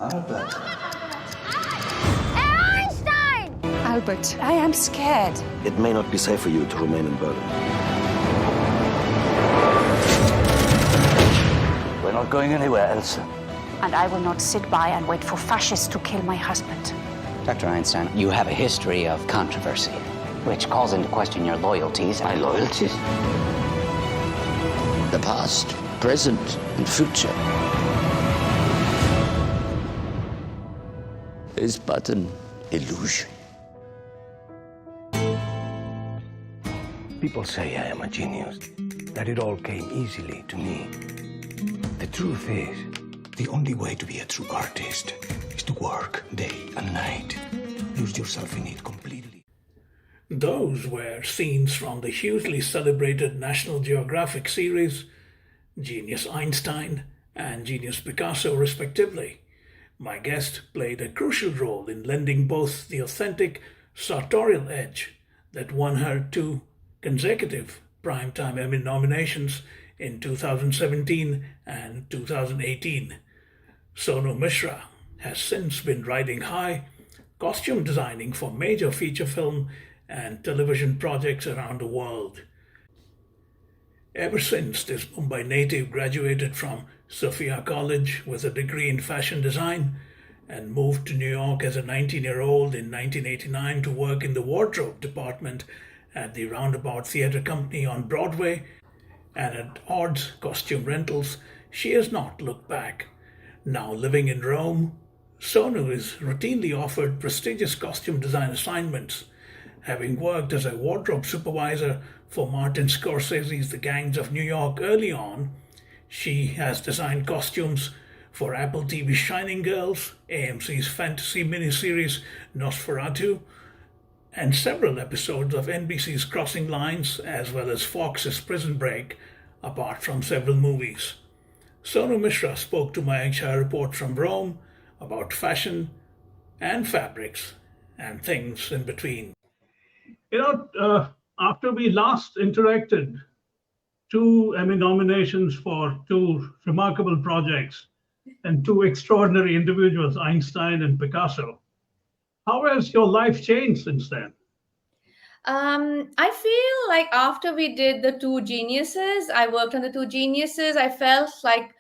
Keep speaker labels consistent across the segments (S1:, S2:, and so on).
S1: Albert.
S2: Einstein!
S3: Albert, I am scared.
S1: It may not be safe for you to remain in Berlin. We're not going anywhere, Elsa.
S3: And I will not sit by and wait for fascists to kill my husband.
S4: Dr. Einstein, you have a history of controversy, which calls into question your loyalties.
S1: My loyalties? The past, present, and future is but an illusion.
S5: People say I am a genius, that it all came easily to me. The truth is, the only way to be a true artist is to work day and night. Lose yourself in it completely.
S6: Those were scenes from the hugely celebrated National Geographic series, Genius Einstein and Genius Picasso, respectively. My guest played a crucial role in lending both the authentic sartorial edge that won her 2 consecutive Primetime Emmy nominations in 2017 and 2018. Sonu Mishra has since been riding high, costume designing for major feature film and television projects around the world. Ever since this Mumbai native graduated from Sophia College with a degree in fashion design and moved to New York as a 19-year-old in 1989 to work in the wardrobe department at the Roundabout Theatre Company on Broadway and at Odds Costume Rentals, she has not looked back. Now living in Rome, Sonu is routinely offered prestigious costume design assignments. Having worked as a wardrobe supervisor for Martin Scorsese's The Gangs of New York early on, she has designed costumes for Apple TV's Shining Girls, AMC's fantasy miniseries Nosferatu, and several episodes of NBC's Crossing Lines, as well as Fox's Prison Break, apart from several movies. Sonu Mishra spoke to Mayank Chhaya Report from Rome about fashion and fabrics and things in between. After we last interacted, 2 Emmy nominations for 2 remarkable projects and 2 extraordinary individuals, Einstein and Picasso. How has your life changed since then?
S2: I feel like after we did the 2 geniuses, I worked on the 2 geniuses, I felt like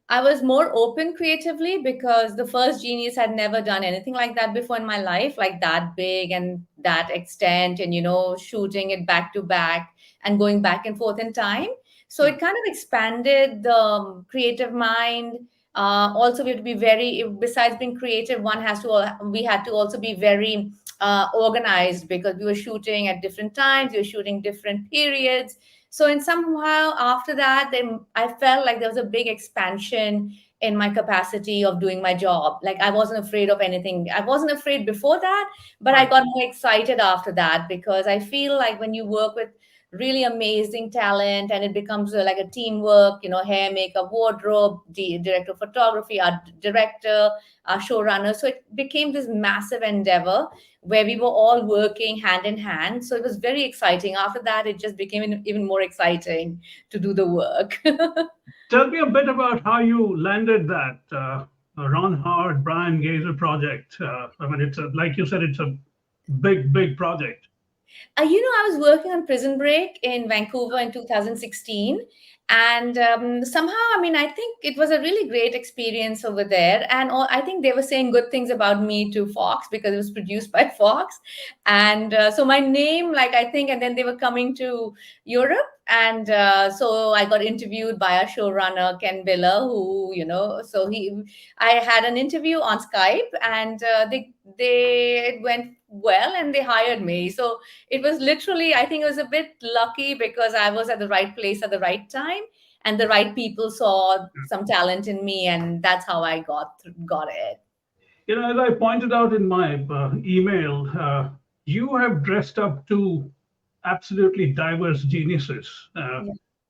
S2: I was more open creatively because the first genius had never done anything like that before in my life, like that big and that extent, and shooting it back to back and going back and forth in time. So it kind of expanded the creative mind. Also, we have to be very, besides being creative, we had to also be very organized because we were shooting at different times, we were shooting different periods. So in somehow after that, then I felt like there was a big expansion in my capacity of doing my job. Like I wasn't afraid of anything. I wasn't afraid before that, but I got more excited after that because I feel like when you work with really amazing talent and it becomes like a teamwork, hair, makeup, wardrobe, the director of photography, our director, our showrunner. So it became this massive endeavor where we were all working hand in hand. So it was very exciting. After that, it just became even more exciting to do the work.
S6: Tell me a bit about how you landed that Ron Howard, Brian Gazer project. It's like you said, it's a big project.
S2: I was working on Prison Break in Vancouver in 2016. And somehow, I think it was a really great experience over there. And I think they were saying good things about me to Fox because it was produced by Fox. And so my name, and then they were coming to Europe. And so I got interviewed by our showrunner, Ken Biller, who, I had an interview on Skype and it went well and they hired me. So it was literally, I think it was a bit lucky because I was at the right place at the right time and the right people saw some talent in me, and that's how I got it.
S6: As I pointed out in my email, you have dressed up 2 absolutely diverse geniuses,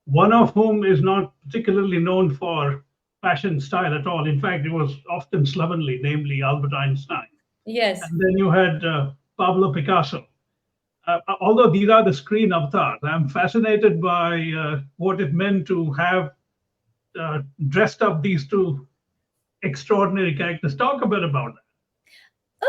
S6: one of whom is not particularly known for fashion style at all. In fact, it was often slovenly, namely Albert Einstein.
S2: Yes.
S6: And then you had Pablo Picasso. Although these are the screen avatars, I'm fascinated by what it meant to have dressed up these 2
S7: extraordinary characters. Talk a bit about that.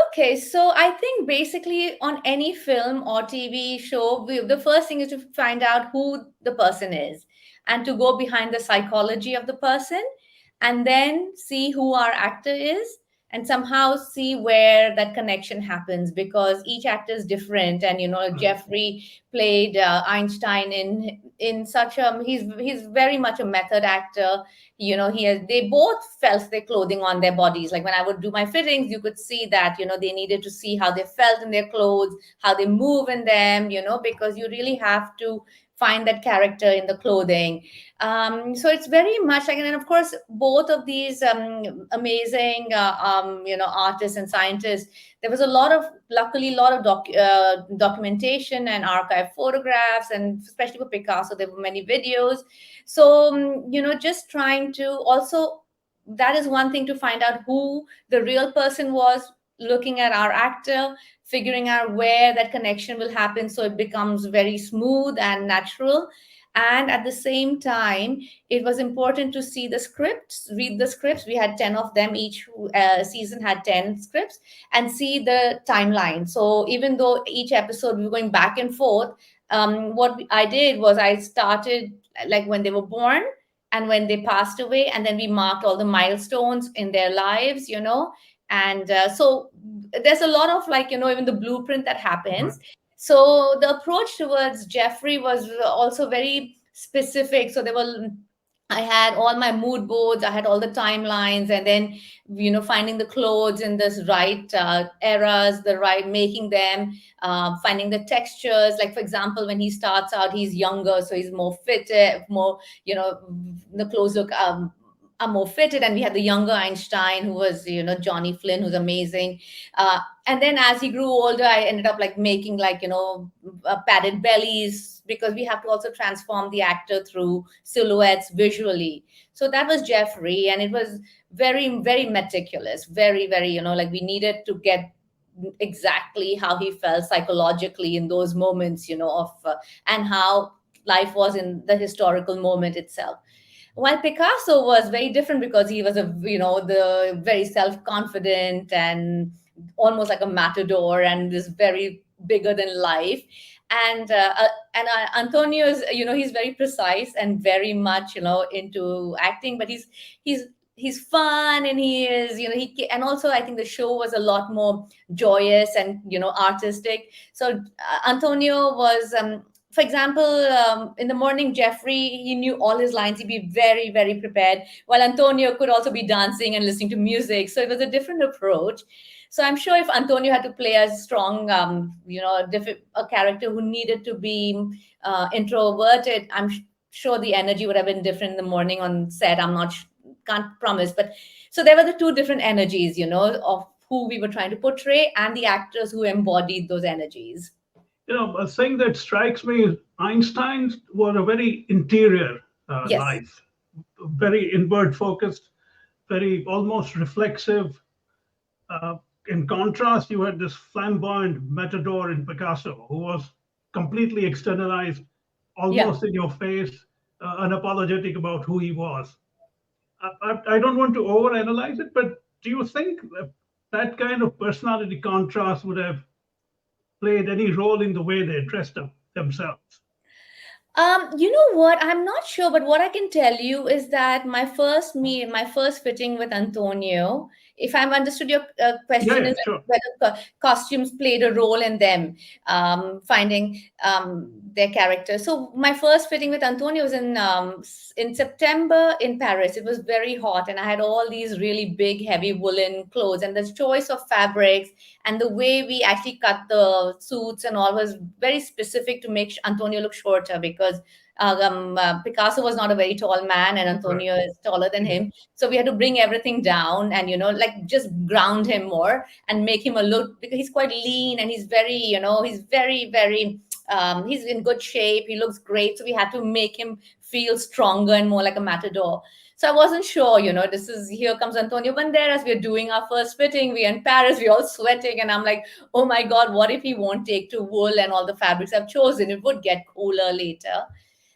S2: Okay, so I think basically on any film or TV show, the first thing is to find out who the person is and to go behind the psychology of the person and then see who our actor is and somehow see where that connection happens because each actor is different. And Jeffrey played Einstein in such a he's very much a method actor. They both felt their clothing on their bodies. Like when I would do my fittings, you could see that they needed to see how they felt in their clothes, how they move in them, because you really have to find that character in the clothing. So it's very much like, and then of course both of these amazing artists and scientists, there was luckily a lot of documentation and archive photographs, and especially for Picasso there were many videos. So just trying to also, that is one thing, to find out who the real person was, looking at our actor, figuring out where that connection will happen so it becomes very smooth and natural. And at the same time, it was important to see the scripts, read the scripts. We had 10 of them. Each season had 10 scripts, and see the timeline. So even though each episode we were going back and forth, what I did was I started like when they were born and when they passed away, and then we marked all the milestones in their lives, and so there's a lot of like even the blueprint that happens. So the approach towards Jeffrey was also very specific. So I had all my mood boards, I had all the timelines, and then finding the clothes in this right eras, the right making them, finding the textures. Like for example, when he starts out, he's younger, so he's more fitted, more the clothes look are more fitted, and we had the younger Einstein who was Johnny Flynn, who's amazing. And then as he grew older, I ended up like making like padded bellies, because we have to also transform the actor through silhouettes visually. So that was Jeffrey, and it was very, very meticulous, very, very like we needed to get exactly how he felt psychologically in those moments of and how life was in the historical moment itself. While Picasso was very different, because he was the very self-confident and almost like a matador, and this very bigger than life. And Antonio's he's very precise and very much into acting, but he's fun, and he is and also I think the show was a lot more joyous and artistic. So Antonio was for example, in the morning, Jeffrey, he knew all his lines. He'd be very, very prepared, while Antonio could also be dancing and listening to music. So it was a different approach. So I'm sure if Antonio had to play a strong, a character who needed to be introverted, I'm sure the energy would have been different in the morning on set. Can't promise. But so there were the two different energies, of who we were trying to portray and the actors who embodied those energies.
S7: A thing that strikes me is Einstein was a very interior
S2: Yes.
S7: life, very inward focused, very almost reflexive. In contrast, you had this flamboyant matador in Picasso, who was completely externalized, almost in your face, unapologetic about who he was. I don't want to overanalyze it, but do you think that kind of personality contrast would have played any role in the way they dressed up themselves?
S2: You know what? I'm not sure, but what I can tell you is that my first fitting with Antonio, if I've understood your question,
S7: Yeah,
S2: is
S7: sure.
S2: whether costumes played a role in them finding their character. So my first fitting with Antonio was in September in Paris. It was very hot, and I had all these really big, heavy woolen clothes, and the choice of fabrics and the way we actually cut the suits and all was very specific to make Antonio look shorter, because Picasso was not a very tall man, and Antonio is taller than him. So we had to bring everything down and, like just ground him more and make him a look, because he's quite lean and he's very, he's very, very, he's in good shape. He looks great. So we had to make him feel stronger and more like a matador. So I wasn't sure, here comes Antonio Banderas. We're doing our first fitting. We're in Paris. We're all sweating. And I'm like, oh my God, what if he won't take to wool and all the fabrics I've chosen? It would get cooler later.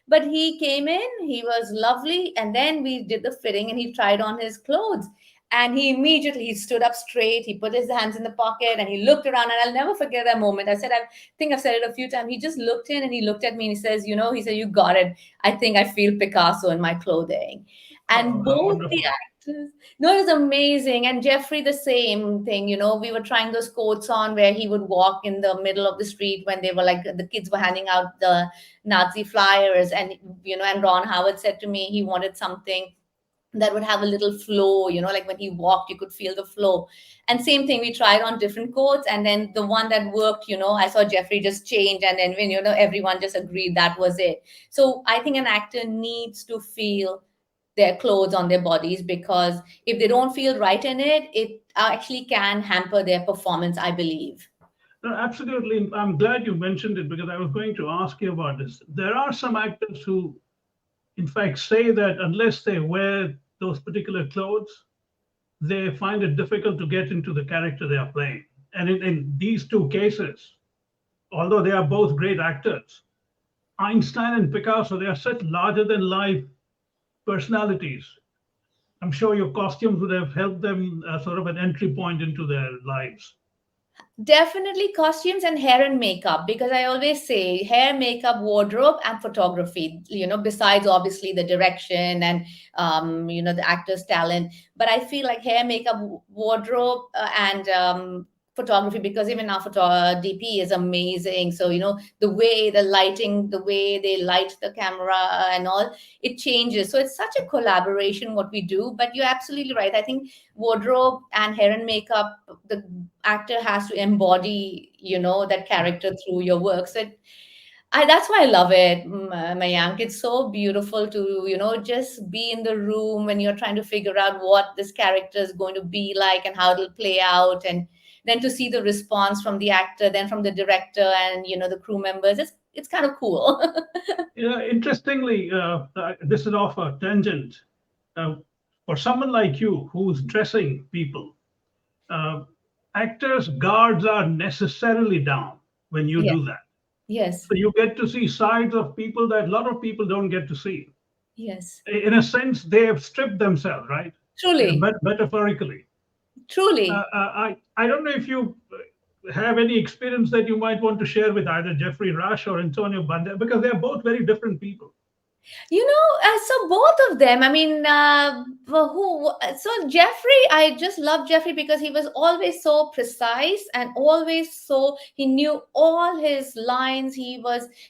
S2: But he came in, he was lovely. And then we did the fitting and he tried on his clothes. And he stood up straight, he put his hands in the pocket and he looked around, and I'll never forget that moment. I think I've said it a few times. He just looked in and he looked at me and he says, he said, "You got it. I think I feel Picasso in my clothing." And
S7: how
S2: both the
S7: wonderful.
S2: actors, no, it was amazing. And Jeffrey, the same thing, we were trying those quotes on where he would walk in the middle of the street when they were like, the kids were handing out the Nazi flyers. And, and Ron Howard said to me he wanted something that would have a little flow, like when he walked, you could feel the flow. And same thing, we tried on different quotes. And then the one that worked, I saw Jeffrey just change. And then when, everyone just agreed that was it. So I think an actor needs to feel their clothes on their bodies, because if they don't feel right in it, it actually can hamper their performance, I believe.
S7: No, absolutely. I'm glad you mentioned it, because I was going to ask you about this. There are some actors who, in fact, say that unless they wear those particular clothes, they find it difficult to get into the character they are playing. And in these two cases, although they are both great actors, Einstein and Picasso, they are such larger than life personalities. I'm sure your costumes would have helped them sort of an entry point into their lives.
S2: Definitely costumes and hair and makeup, because I always say hair, makeup, wardrobe, and photography, besides obviously the direction and, the actor's talent. But I feel like hair, makeup, wardrobe, and photography, because even our DP is amazing. So, the way the lighting, the way they light the camera and all, it changes. So it's such a collaboration what we do. But you're absolutely right. I think wardrobe and hair and makeup, the actor has to embody, that character through your work. So that's why I love it, Mayank. It's so beautiful to, just be in the room when you're trying to figure out what this character is going to be like and how it'll play out. And then to see the response from the actor, then from the director and, the crew members, it's kind of cool.
S7: Interestingly, this is off a tangent. For someone like you who's dressing people, actors' guards are necessarily down when you
S2: Yes.
S7: do that.
S2: Yes.
S7: So you get to see sides of people that a lot of people don't get to see.
S2: Yes.
S7: In a sense, they have stripped themselves, right?
S2: Truly.
S7: Metaphorically.
S2: Truly.
S7: I don't know if you have any experience that you might want to share with either Jeffrey Rush or Antonio Banderas, because they're both very different people.
S2: So both of them, I mean, so Jeffrey, I just love Jeffrey because he was always so precise and always he knew all his lines. He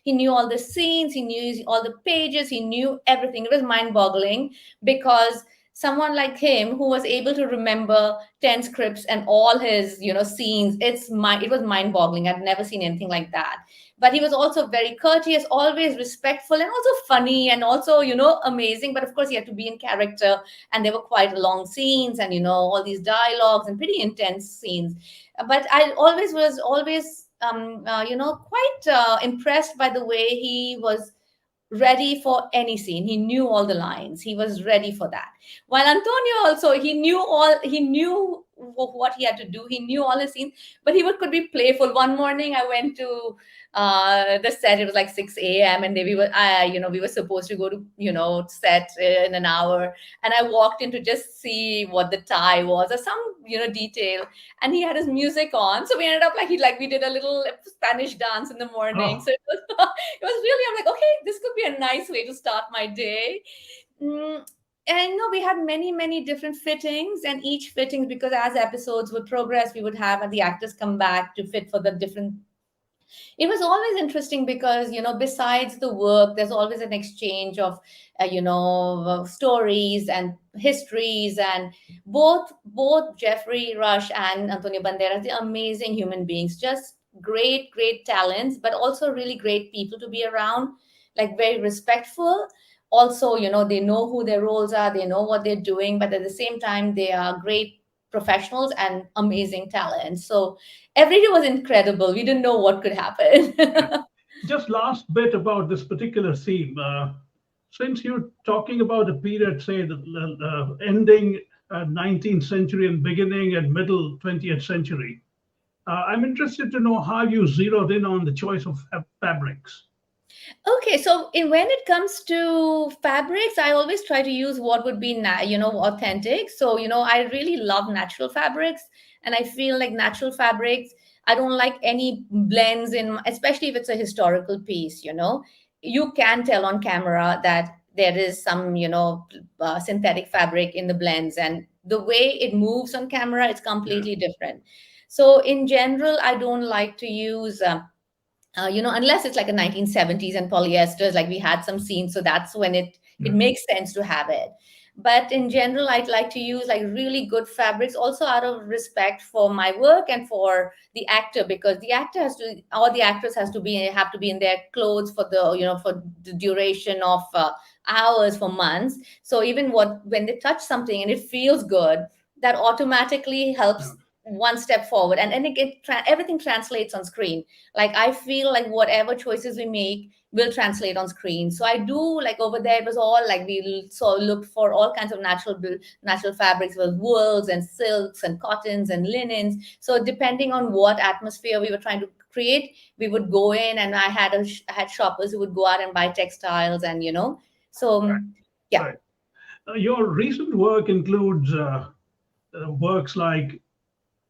S2: knew all the scenes, he knew all the pages, he knew everything. It was mind boggling, because someone like him who was able to remember 10 scripts and all his, scenes, it was mind boggling. I've never seen anything like that. But he was also very courteous, always respectful, and also funny, and also, amazing. But of course, he had to be in character, and there were quite long scenes, and all these dialogues and pretty intense scenes. But I was quite impressed by the way he was ready for any scene. He knew all the lines. He was ready for that. While Antonio also, he knew what he had to do. He knew all his scenes, but he could be playful. One morning I went to the set. It was like 6 a.m. and we were supposed to go to, set in an hour. And I walked in to just see what the tie was or some, detail. And he had his music on. So we ended up we did a little Spanish dance in the morning.
S7: Oh.
S2: So it was really, I'm like, okay, this could be a nice way to start my day. And we had many, many different fittings, and each fittings, because as episodes would progress, we would have the actors come back to fit for the different. It was always interesting because, besides the work, there's always an exchange of, stories and histories. And both Jeffrey Rush and Antonio Banderas, they're amazing human beings, just great, great talents, but also really great people to be around, like very respectful. Also, they know who their roles are, they know what they're doing, but at the same time, they are great professionals and amazing talents. So every day was incredible. We didn't know what could happen.
S7: Just last bit about this particular theme. Since you're talking about a period, say, the ending 19th century and beginning and middle 20th century, I'm interested to know how you zeroed in on the choice of fabrics.
S2: Okay, so when it comes to fabrics, I always try to use what would be, authentic. So, I really love natural fabrics, and I feel like natural fabrics, I don't like any blends in, especially if it's a historical piece, You can tell on camera that there is some, synthetic fabric in the blends, and the way it moves on camera, it's
S7: Yeah.
S2: completely different. So, in general, I don't like to use. Unless it's like a 1970s and polyesters, like we had some scenes, so that's when it
S7: Yeah.
S2: makes sense to have it. But in general, I'd like to use like really good fabrics, also out of respect for my work and for the actor, because the actor has to, or the actress has to be in their clothes for for the duration of hours, for months. So even when they touch something and it feels good, that automatically
S7: Yeah.
S2: helps one step forward, and then everything translates on screen. Like I feel like whatever choices we make will translate on screen. So I do, like over there it was all like we saw looked for all kinds of natural fabrics, with wools and silks and cottons and linens. So depending on what atmosphere we were trying to create, we would go in, and I had shoppers who would go out and buy textiles, and so yeah.
S7: Right. Your recent work includes works like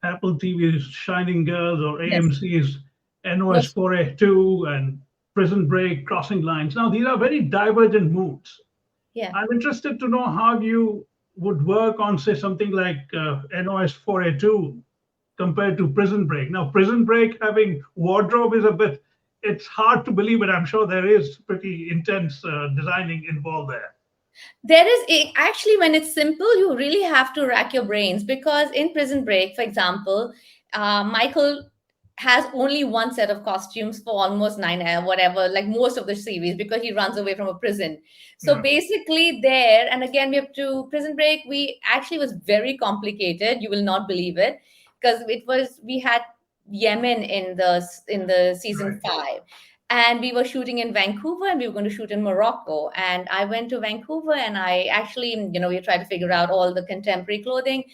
S7: Apple TV's Shining Girls or
S2: Yes.
S7: AMC's NOS
S2: Yes.
S7: 482 and Prison Break, Crossing Lines. Now, these are very divergent moods.
S2: Yeah.
S7: I'm interested to know how you would work on, say, something like NOS 482 compared to Prison Break. Now, Prison Break having wardrobe is a bit, it's hard to believe, but I'm sure there is pretty intense designing involved there.
S2: There is actually, when it's simple, you really have to rack your brains, because in Prison Break, for example, Michael has only one set of costumes for almost whatever, like most of the series, because he runs away from a prison. So
S7: Yeah.
S2: basically, there, and again, we have to Prison Break. We actually was very complicated. You will not believe it, because we had Yemen in the season
S7: Right.
S2: 5, and we were shooting in Vancouver, and we were going to shoot in Morocco. And I went to Vancouver, and I actually, we tried to figure out all the contemporary clothing.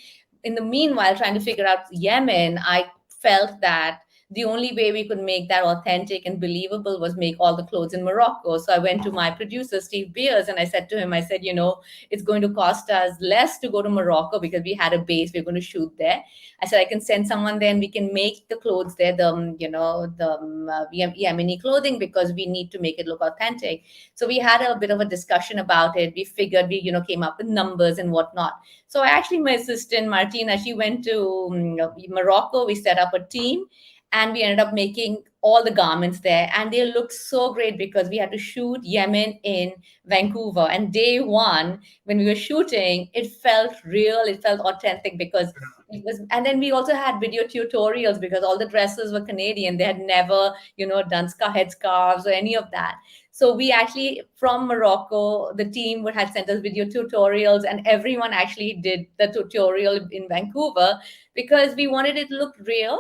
S2: In the meanwhile, trying to figure out Yemen, I felt that the only way we could make that authentic and believable was make all the clothes in Morocco. So I went to my producer, Steve Beers, and I said to him, I said, it's going to cost us less to go to Morocco, because we had a base, we're going to shoot there. I said, I can send someone there and we can make the clothes there, Yemeni clothing, because we need to make it look authentic. So we had a bit of a discussion about it. We figured, came up with numbers and whatnot. So actually, my assistant, Martina, she went to Morocco. We set up a team, and we ended up making all the garments there, and they looked so great, because we had to shoot Yemen in Vancouver. And day one, when we were shooting, it felt real, it felt authentic, because it was. And then we also had video tutorials, because all the dresses were Canadian. They had never done headscarves or any of that. So we actually, from Morocco, the team had sent us video tutorials, and everyone actually did the tutorial in Vancouver, because we wanted it to look real.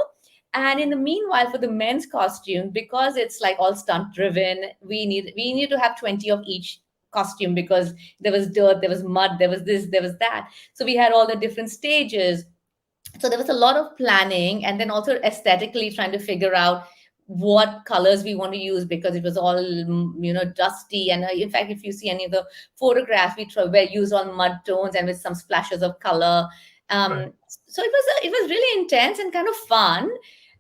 S2: And in the meanwhile, for the men's costume, because it's like all stunt driven, we need to have 20 of each costume, because there was dirt, there was mud, there was this, there was that. So we had all the different stages. So there was a lot of planning, and then also aesthetically trying to figure out what colors we want to use, because it was all dusty. And in fact, if you see any of the photographs, we use all mud tones and with some splashes of color.
S7: Right.
S2: So it was really intense and kind of fun.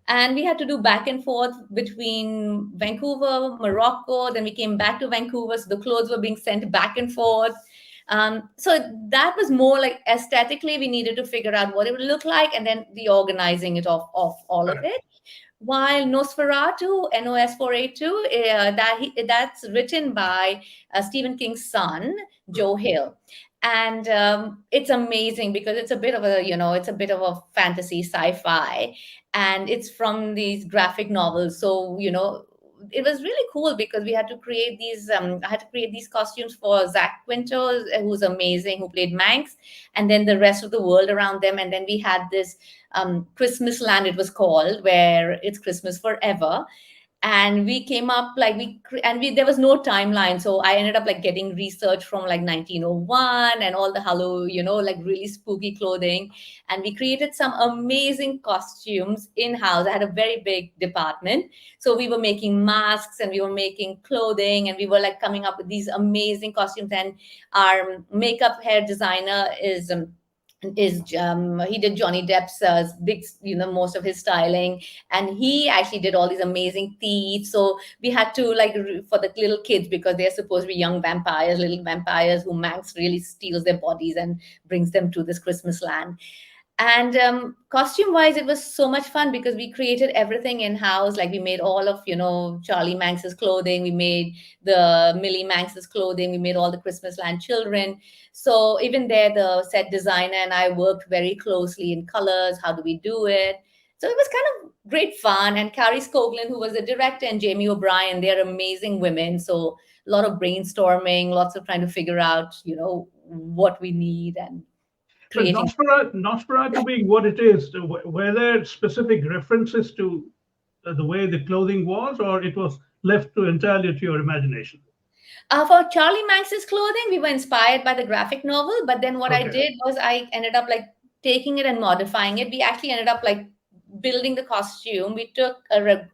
S2: And we had to do back and forth between Vancouver, Morocco. Then we came back to Vancouver, so the clothes were being sent back and forth. So that was more like aesthetically, we needed to figure out what it would look like, and then the organizing it of all of
S7: Right.
S2: it. While Nosferatu, NOS 482, that's written by Stephen King's son, Joe Hill. And it's amazing, because it's a bit of a fantasy sci-fi, and it's from these graphic novels. So it was really cool, because we had to create these. I had to create these costumes for Zach Quinto, who's amazing, who played Manx, and then the rest of the world around them. And then we had this Christmas Land, it was called, where it's Christmas forever. and we came up like there was no timeline, so I ended up like getting research from like 1901 and all the like really spooky clothing, and we created some amazing costumes in house. I had a very big department, so we were making masks and we were making clothing, and we were like coming up with these amazing costumes. And our makeup hair designer is he did Johnny Depp's big, most of his styling, and he actually did all these amazing teeth. So we had to like for the little kids, because they're supposed to be young vampires, little vampires who Manx really steals their bodies and brings them to this Christmas land. And costume wise, it was so much fun because we created everything in house. Like we made all of Charlie Manx's clothing, we made the Millie Manx's clothing, we made all the Christmas land children. So even there, the set designer and I worked very closely in colors. How do we do it? So it was kind of great fun. And Carrie Skoglund, who was the director, and Jamie O'Brien, they're amazing women. So a lot of brainstorming, lots of trying to figure out what we need and
S7: But
S2: creating.
S7: Nosferatu being what it is, were there specific references to the way the clothing was, or it was left to entirely to your imagination?
S2: For Charlie Manx's clothing, we were inspired by the graphic novel, but then what I
S7: Okay.
S2: did was I ended up like taking it and modifying it. We actually ended up like building the costume. We took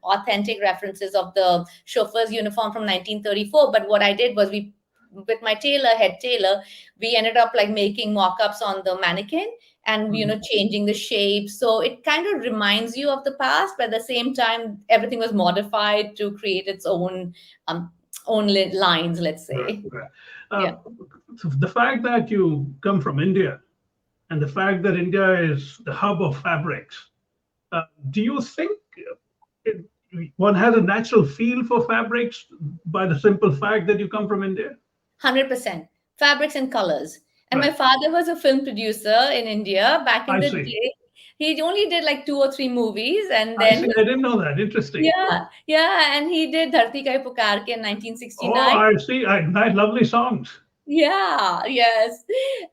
S2: authentic references of the chauffeur's uniform from 1934, but what I did was with my head tailor, we ended up like making mock-ups on the mannequin and changing the shape. So it kind of reminds you of the past, but at the same time, everything was modified to create its own lines, let's say.
S7: Right.
S2: Yeah.
S7: So the fact that you come from India and the fact that India is the hub of fabrics, do you think one has a natural feel for fabrics by the simple fact that you come from India?
S2: 100% fabrics and colors. And
S7: Right.
S2: my father was a film producer in India back in
S7: I
S2: the
S7: see.
S2: day. He only did like 2 or 3 movies, and
S7: I
S2: then
S7: see. I didn't know that. Interesting.
S2: yeah, and he did Dharti Ka Hai Pukar Ke in
S7: Oh,
S2: 1969.
S7: I see. Nice, lovely songs.
S2: Yeah, yes.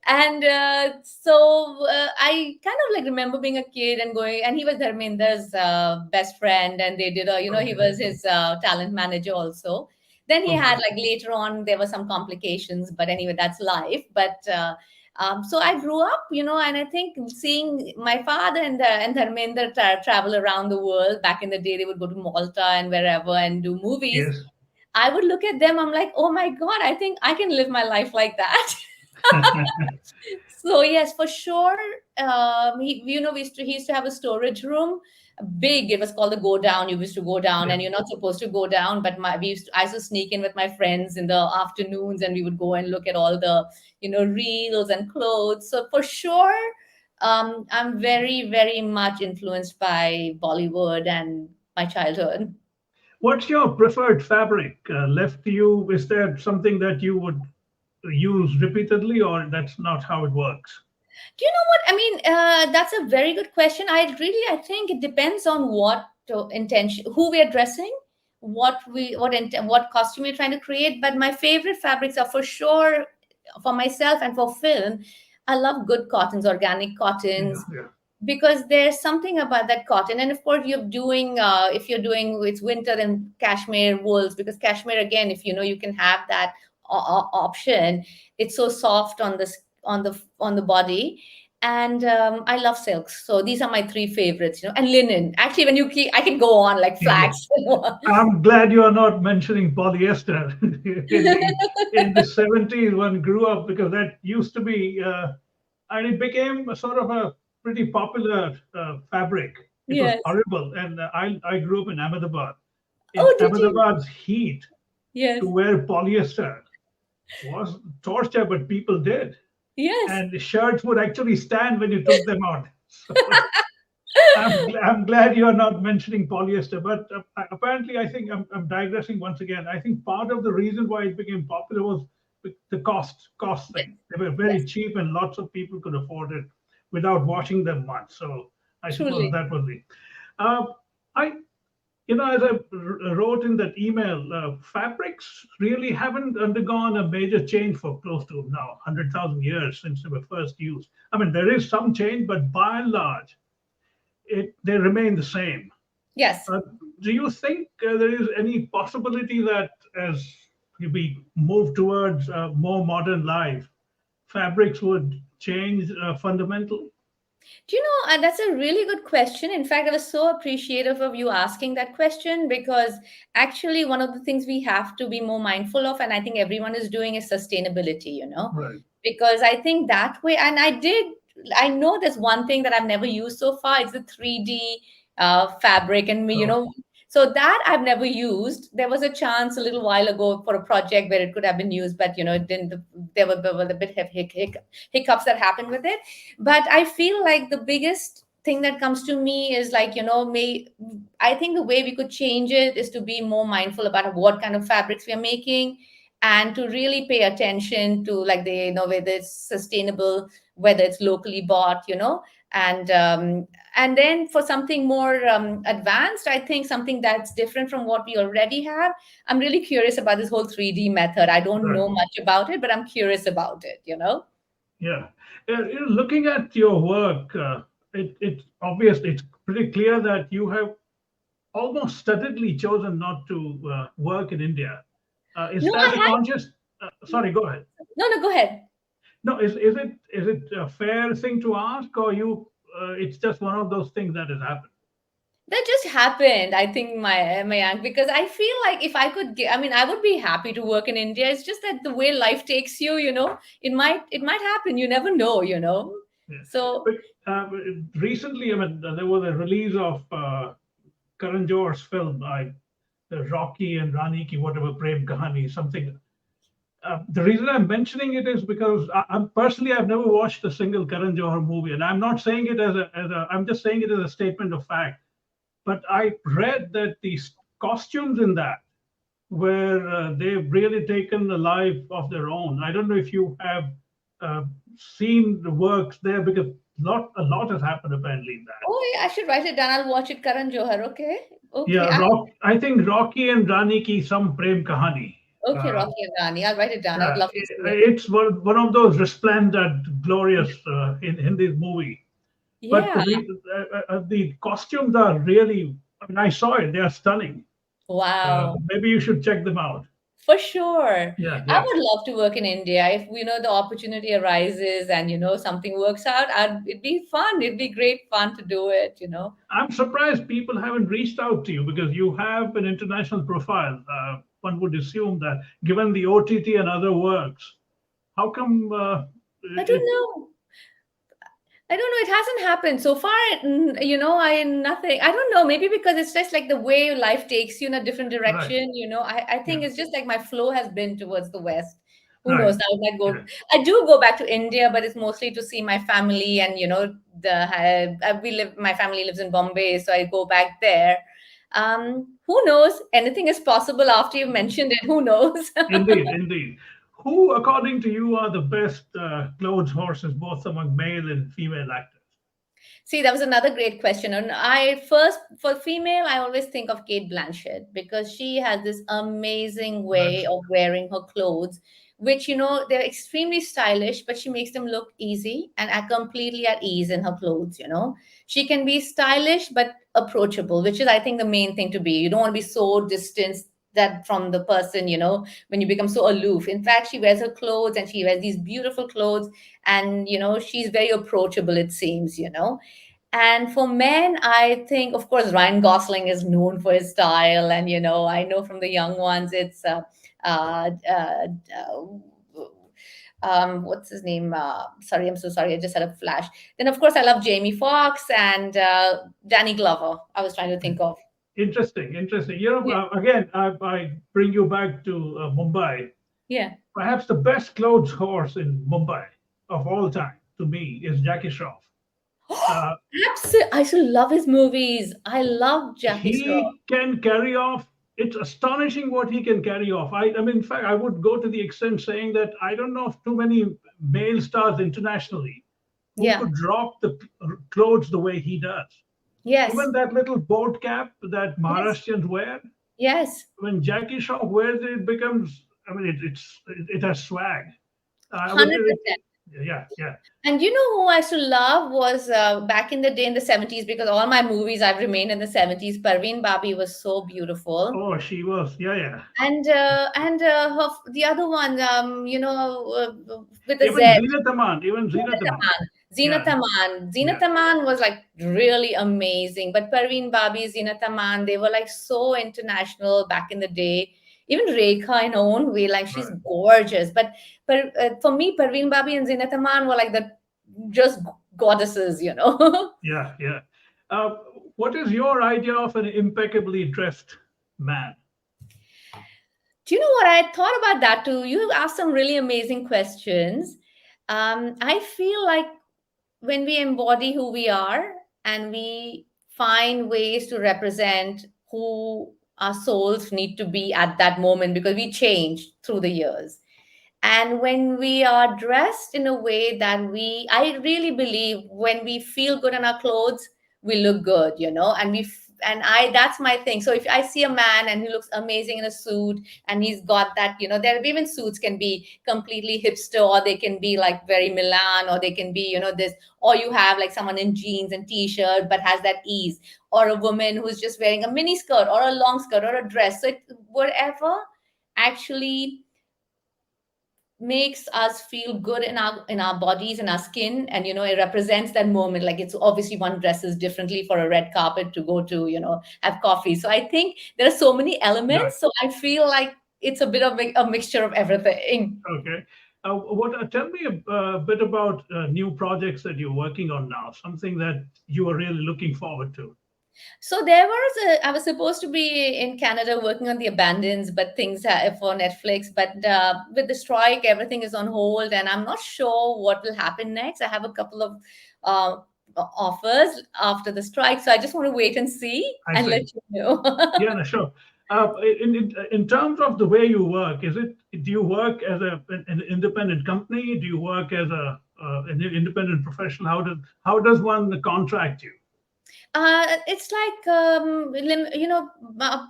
S2: And I kind of like remember being a kid and going, and he was Dharmender's best friend, and they did he was his talent manager also. Then he had like later on there were some complications, but anyway, that's life. But so I grew up, and I think seeing my father and Dharmender travel around the world. Back in the day, they would go to Malta and wherever and do movies.
S7: Yes.
S2: I would look at them, I'm like, oh my God, I think I can live my life like that. So yes, for sure. He used to have a storage room, big. It was called the go down. You used to go down, and you're not supposed to go down. But I used to sneak in with my friends in the afternoons, and we would go and look at all the reels and clothes. So for sure, I'm very very much influenced by Bollywood and my childhood.
S7: What's your preferred fabric left to you? Is there something that you would use repeatedly, or that's not how it works?
S2: Do you know what I mean? That's a very good question. I think it depends on what intention, who we are dressing, what costume we're trying to create. But my favorite fabrics are for sure for myself and for film. I love good cottons, organic cottons,
S7: Yeah.
S2: because there's something about that cotton. And of course, if you're doing it's winter, then cashmere wools, because cashmere again, if you can have that option. It's so soft on the body. And I love silks, so these are my 3 favorites, and linen. Actually, when you keep, I can go on like
S7: Yeah.
S2: flax.
S7: I'm glad you are not mentioning polyester. in the 70s, one grew up because that used to be, and it became a sort of a pretty popular fabric. It
S2: Yes.
S7: was horrible. And I grew up in Ahmedabad. In
S2: Oh, did you?
S7: Ahmedabad's heat,
S2: Yes.
S7: to wear polyester was torture, but people did.
S2: Yes.
S7: And the shirts would actually stand when you took them out. So I'm glad you are not mentioning polyester, but apparently I think I'm digressing once again. I think part of the reason why it became popular was the cost thing. They were very cheap and lots of people could afford it without washing them much. So I
S2: Truly.
S7: suppose that was the. As I wrote in that email, fabrics really haven't undergone a major change for close to now 100,000 years since they were first used. I mean, there is some change, but by and large, they remain the same.
S2: Yes.
S7: do you think there is any possibility that as we move towards a more modern life, fabrics would change fundamentally?
S2: Do you know, that's a really good question. In fact, I was so appreciative of you asking that question because actually, one of the things we have to be more mindful of, and I think everyone is doing, is sustainability,
S7: Right.
S2: because I think that way, and I know there's one thing that I've never used so far. It's the 3D fabric, and
S7: Oh,
S2: so that I've never used. There was a chance a little while ago for a project where it could have been used, but it didn't. There were a bit of hiccups that happened with it. But I feel like the biggest thing that comes to me is like, I think the way we could change it is to be more mindful about what kind of fabrics we are making, and to really pay attention to, like, whether it's sustainable, whether it's locally bought, and then for something more advanced, I think something that's different from what we already have. I'm really curious about this whole 3D method. I don't
S7: right.
S2: know much about it, but I'm curious about it.
S7: Yeah. Looking at your work, it's obvious, it's pretty clear that you have almost studiedly chosen not to work in India. Is
S2: No,
S7: that a conscious? Sorry, go ahead.
S2: no, go ahead.
S7: No, is it a fair thing to ask, or you? It's just one of those things that has happened.
S2: That just happened, I think, Mayank, because I feel like if I could get, I mean, I would be happy to work in India. It's just that the way life takes you, it might happen. You never know.
S7: Yeah.
S2: So
S7: But recently, I mean, there was a release of Karan Johar's film, the Rocky and Rani ki whatever Prem Kahani, something. The reason I'm mentioning it is because I'm personally, I've never watched a single Karan Johar movie, and I'm not saying it I'm just saying it as a statement of fact. But I read that these costumes in that where they've really taken a life of their own. I don't know if you have uh, seen the works there, because a lot has happened apparently in that.
S2: oh, yeah, I should write it down. I'll watch it, Karan Johar. Okay,
S7: Yeah, I think Rocky and Rani ki some Prem Kahani.
S2: okay,
S7: Uh,
S2: Rocky and Rani. I'll write it down. I'd
S7: yeah,
S2: love to see it.
S7: it's one of those resplendent, glorious in this movie. But
S2: Yeah.
S7: the costumes are really, I mean, I saw it, they are stunning.
S2: Wow.
S7: Maybe you should check them out.
S2: For sure.
S7: Yeah,
S2: I
S7: yeah.
S2: would love to work in India. If the opportunity arises and something works out, it'd be fun. It'd be great fun to do it.
S7: I'm surprised people haven't reached out to you, because you have an international profile. One would assume that given the OTT and other works, how come
S2: I don't know. I don't know. It hasn't happened so far. I nothing. I don't know. Maybe because it's just like the way life takes you in a different
S7: right,
S2: direction. I think
S7: yeah,
S2: it's just like my flow has been towards the West. Who
S7: right,
S2: knows? Now I might go.
S7: yeah.
S2: I do go back to India, but it's mostly to see my family, and my family lives in Bombay, so I go back there. Who knows? Anything is possible after you've mentioned it. Who knows?
S7: Indeed, indeed. Who, according to you, are the best clothes horses, both among male and female actors?
S2: See, that was another great question. And for female, I always think of Kate Blanchett because she has this amazing way
S7: Blanchett.
S2: of wearing her clothes, which, they're extremely stylish, but she makes them look easy and are completely at ease in her clothes. She can be stylish, but approachable, which is, I think, the main thing to be. You don't want to be so distant that from the person, when you become so aloof. In fact, she wears her clothes and she wears these beautiful clothes, and she's very approachable, it seems. And for men, I think, of course, Ryan Gosling is known for his style, and I know from the young ones, it's uh, uh, what's his name? Sorry, I'm so sorry, I just had a flash. Then, of course, I love Jamie Foxx and Danny Glover. I was trying to think of.
S7: Interesting, interesting.
S2: Yeah,
S7: Again, I bring you back to Mumbai.
S2: yeah.
S7: Perhaps the best clothes horse in Mumbai of all time to me is Jackie Shroff. Uh,
S2: Absolutely, I still love his movies. I love Jackie Straw.
S7: he can carry off. It's astonishing what he can carry off. I mean, in fact, I would go to the extent saying that I don't know of too many male stars internationally who
S2: Yeah.
S7: could drop the clothes the way he does.
S2: Yes.
S7: Even that little boat cap that
S2: Yes.
S7: Maharashtrians wear,
S2: Yes.
S7: when Jackie Shroff wears it, it becomes. I mean, it has swag. I mean,
S2: 100%.
S7: Yeah.
S2: And you know who I used to love was back in the day in the 70s, because all my movies I've remained in the 70s. Parveen Babi was so beautiful.
S7: Oh, she was. Yeah.
S2: The other one, with a
S7: Even
S2: Z.
S7: Zeenat Aman. Even Zeenat Aman.
S2: Zinat
S7: Yeah.
S2: Aman.
S7: Yeah.
S2: Zinat Aman was like really amazing. But Parveen Babi, Zinat Aman, they were like so international back in the day. Even Rekha in her own way, like she's
S7: Right.
S2: gorgeous. But for me, Parveen Babi and Zinat Aman were like the just goddesses, you know.
S7: Yeah. Uh, what is your idea of an impeccably dressed man?
S2: Do you know what? I thought about that too. You asked some really amazing questions. I feel like when we embody who we are and we find ways to represent who our souls need to be at that moment, because we change through the years. And when we are dressed in a way that I really believe when we feel good in our clothes, we look good, you know, that's my thing. So if I see a man and he looks amazing in a suit and he's got that, you know, there even suits can be completely hipster, or they can be like very Milan, or they can be, you know, this, or you have like someone in jeans and t-shirt but has that ease, or a woman who's just wearing a mini skirt or a long skirt or a dress. So whatever actually makes us feel good in our bodies and our skin, and you know, it represents that moment. Like, it's obviously one dresses differently for a red carpet to go to, you know, have coffee. So I think there are so many
S7: Right.
S2: elements, so I feel like it's a bit of a mixture of everything.
S7: Okay. Tell me a bit about new projects that you're working on now, something that you are really looking forward to.
S2: So I was supposed to be in Canada working on The Abandons, but for Netflix. But with the strike, everything is on hold, and I'm not sure what will happen next. I have a couple of uh, offers after the strike, so I just want to wait and see
S7: I
S2: and
S7: see.
S2: let you know.
S7: Yeah, no, sure. In terms of the way you work, do you work as an independent company? Do you work as an independent professional? How does one contract you?
S2: It's like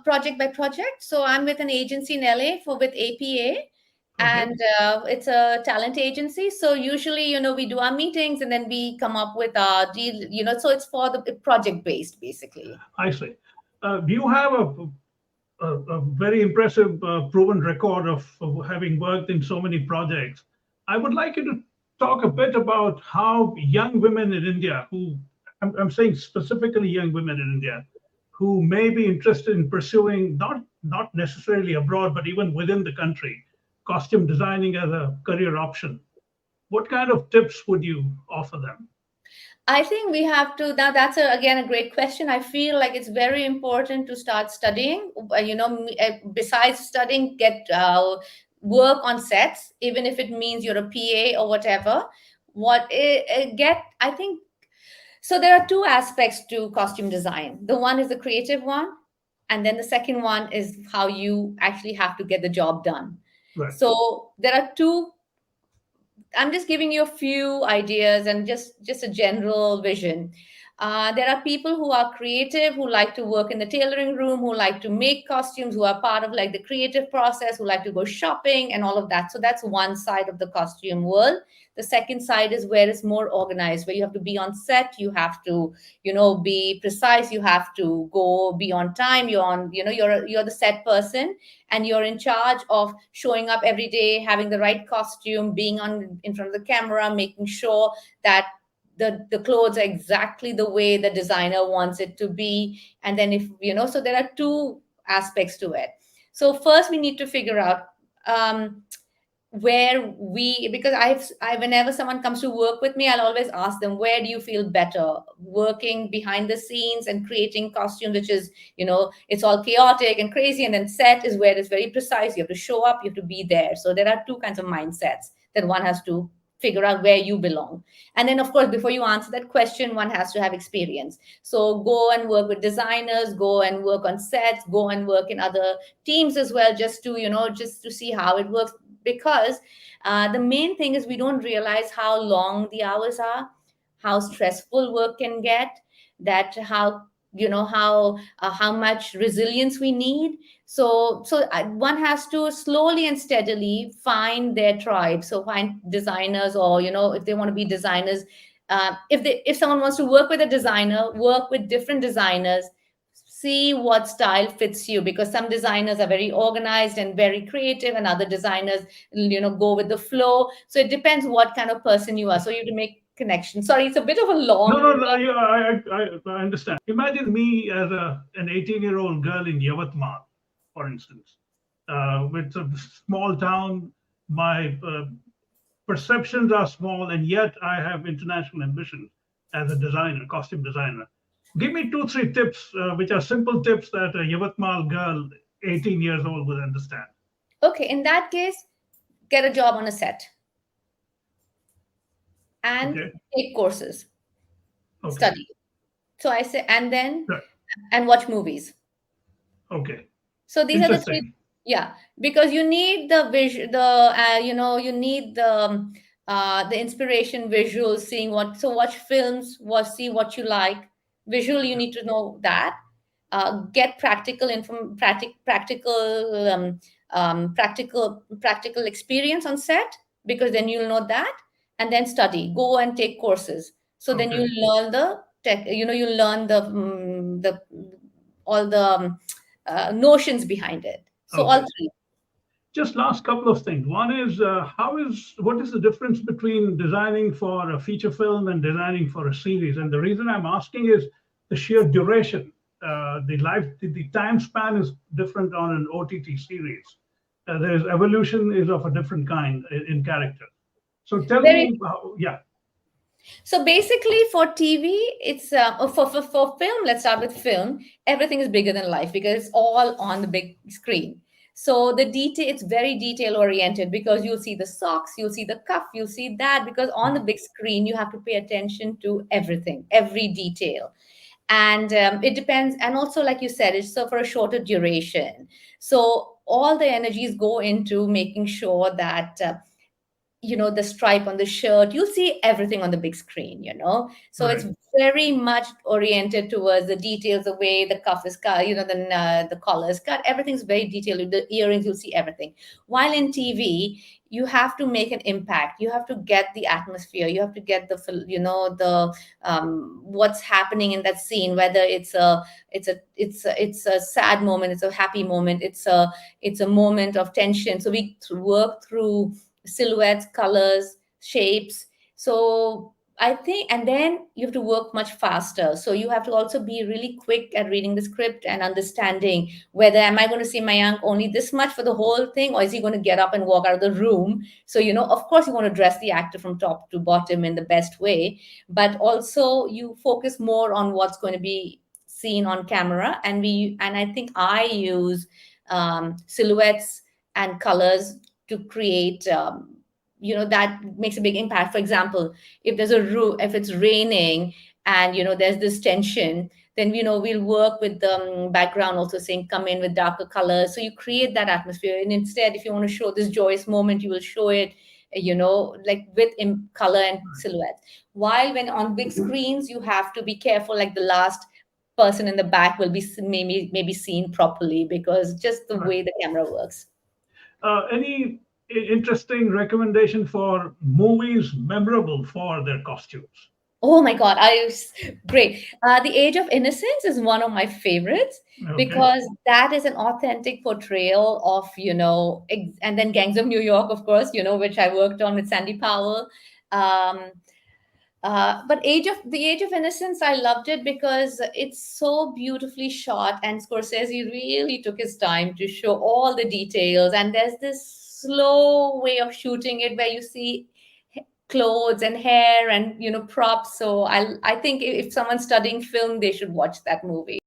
S2: project by project. So I'm with an agency in LA with APA,
S7: Okay,
S2: and it's a talent agency. So usually, you know, we do our meetings and then we come up with our deal. You know, so it's for the project based, basically.
S7: I see. Do you have a very impressive proven record of having worked in so many projects? I would like you to talk a bit about how young women in India, I'm saying specifically young women in India, who may be interested in pursuing not necessarily abroad, but even within the country, costume designing as a career option. What kind of tips would you offer them?
S2: I think we have to. Now, again a great question. I feel like it's very important to start studying. Besides studying, get work on sets, even if it means you're a PA or whatever. I think so. There are two aspects to costume design. The one is the creative one, and then the second one is how you actually have to get the job done.
S7: Right.
S2: So there are two. I'm just giving you a few ideas and just a general vision. There are people who are creative, who like to work in the tailoring room, who like to make costumes, who are part of like the creative process, who like to go shopping and all of that. So that's one side of the costume world. The second side is where it's more organized, where you have to be on set, you have to, you know, be precise, you have to go be on time. You're the set person, and you're in charge of showing up every day, having the right costume, being on in front of the camera, making sure that the clothes are exactly the way the designer wants it to be. And then, if you know, so there are two aspects to it. So first we need to figure out because I whenever someone comes to work with me, I'll always ask them, where do you feel better, working behind the scenes and creating costume, which is, you know, it's all chaotic and crazy, and then set is where it's very precise, you have to show up, you have to be there. So there are two kinds of mindsets that one has to figure out where you belong. And then, of course, before you answer that question, one has to have experience. So go and work with designers, go and work on sets, go and work in other teams as well, just to see how it works. Because the main thing is we don't realize how long the hours are, how stressful work can get, that how how much resilience we need. So one has to slowly and steadily find their tribe. So find designers, or if they want to be designers, if someone wants to work with a designer, work with different designers, see what style fits you, because some designers are very organized and very creative, and other designers go with the flow. So it depends what kind of person you are, so you have to make connections. Sorry, it's a bit of a long.
S7: No, I understand. Imagine me as an 18-year-old girl in Yavatmal, for instance. It's a small town. My perceptions are small, and yet I have international ambition as a designer, costume designer. Give me 2-3 tips, which are simple tips that a Yavatmal girl, 18 years old, will understand.
S2: Okay, in that case, get a job on a set and
S7: Okay.
S2: take courses,
S7: Okay.
S2: study. So I say, and then
S7: Sure.
S2: and watch movies.
S7: Okay.
S2: So these are the
S7: Interesting.
S2: three. Yeah, because you need the vision, you need the inspiration, visuals, seeing what. So watch films, see what you like. Visual, you need to know that. Get practical experience on set, because then you'll know that. And then study, go and take courses. So then
S7: Okay.
S2: you'll learn the tech. You'll learn the all the notions behind it. So all
S7: Okay.
S2: three.
S7: Just last couple of things. One is what is the difference between designing for a feature film and designing for a series? And the reason I'm asking is the sheer duration. The time span is different on an OTT series. There's evolution is of a different kind in character. So tell
S2: Very.
S7: me, yeah.
S2: So basically, for TV, it's for film. Let's start with film. Everything is bigger than life because it's all on the big screen. So the detail, it's very detail oriented, because you'll see the socks, you'll see the cuff, you'll see that, because on the big screen you have to pay attention to everything, every detail. And it depends. And also, like you said, it's so for a shorter duration. So all the energies go into making sure that the stripe on the shirt, you see everything on the big screen. So
S7: Right.
S2: it's very much oriented towards the details, the way the cuff is cut, the collar is cut, everything's very detailed. The earrings, you'll see everything. While in TV, you have to make an impact, you have to get the atmosphere, you have to get the what's happening in that scene, whether it's a sad moment, it's a happy moment, it's a moment of tension. So we work through silhouettes, colors, shapes. So I think, and then you have to work much faster. So you have to also be really quick at reading the script and understanding whether am I going to see Mayank only this much for the whole thing, or is he going to get up and walk out of the room? So, of course you want to dress the actor from top to bottom in the best way, but also you focus more on what's going to be seen on camera. And I think I use silhouettes and colors to create that makes a big impact. For example, if if it's raining and there's this tension, then we'll work with the background also saying come in with darker colors, so you create that atmosphere. And instead, if you want to show this joyous moment, you will show it like with color and silhouette. While when on big screens, you have to be careful, like the last person in the back will be maybe seen properly, because just the way the camera works.
S7: Any interesting recommendation for movies memorable for their costumes?
S2: Oh my God, great. The Age of Innocence is one of my favorites,
S7: Okay.
S2: because that is an authentic portrayal of, and then Gangs of New York, of course, which I worked on with Sandy Powell. But the Age of Innocence, I loved it because it's so beautifully shot, and Scorsese really took his time to show all the details. And there's this slow way of shooting it where you see clothes and hair and props. So I think if someone's studying film, they should watch that movie.